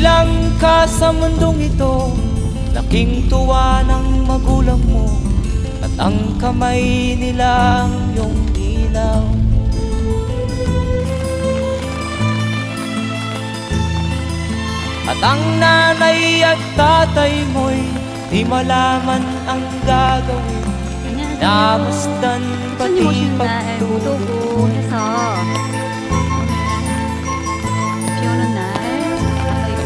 Bilang ka sa mundong ito, laking tuwa ng magulang mo, at ang kamay nila ang iyong ilaw. At ang nanay at tatay mo'y di malaman ang gagawin, namasdan pati pagtulog.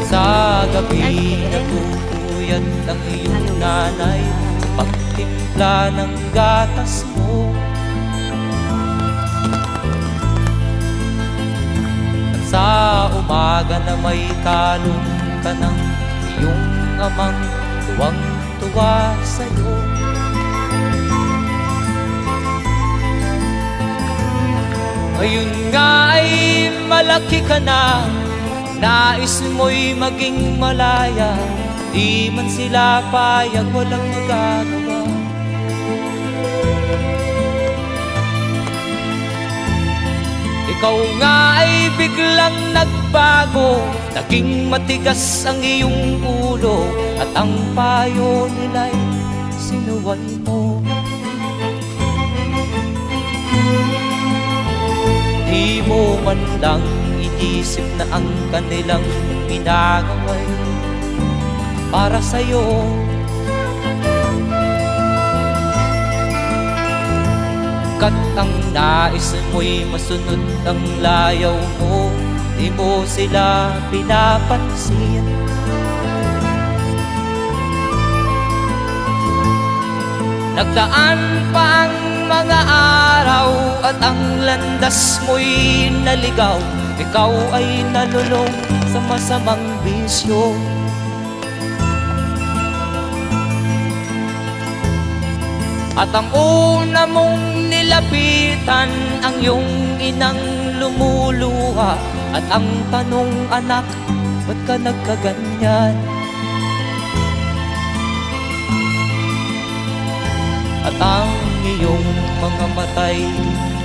Sa gabi nagpupuyat ang iyong nanay sa pagtimpla ng gatas mo. At sa umaga na may talon ka ng iyong amang tuwang-tuwa sa'yo. Ngayon nga ay malaki ka na, nais mo'y maging malaya, di man sila payag, walang magagawa. Ikaw nga ay biglang nagbago, naging matigas ang iyong ulo, at ang payo nila'y sinuway mo. Di mo man lang inisip na ang kanilang ginagawa'y para sa'yo. Kat ang nais mo'y masunod ang layaw mo, di mo sila pinapansin. Nagdaan pa ang mga araw at ang landas mo'y naligaw, ikaw ay nalulong sa masamang bisyo. At ang una mong nilapitan ang iyong inang lumuluha, at ang tanong, anak, ba't ka nagkaganyan? At ang iyong mga matay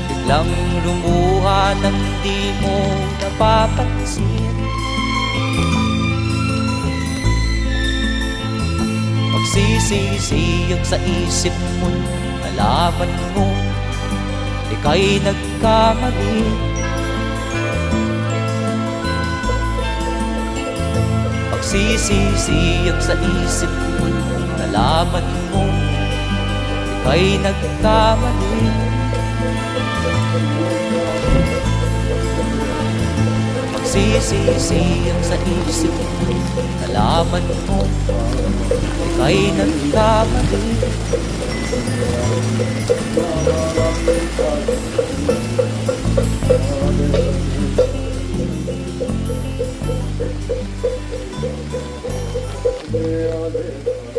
biglang lumuha nang di mo napapansin. Magsisisiyag sa isip mo, nalaman mo ika'y nagkamali. Magsisisiyag sa isip mo, nalaman mo ika'y nagkamali. Magsisisiyag sa isip mo, nalaman mo ika'y nagkamali. Yeah,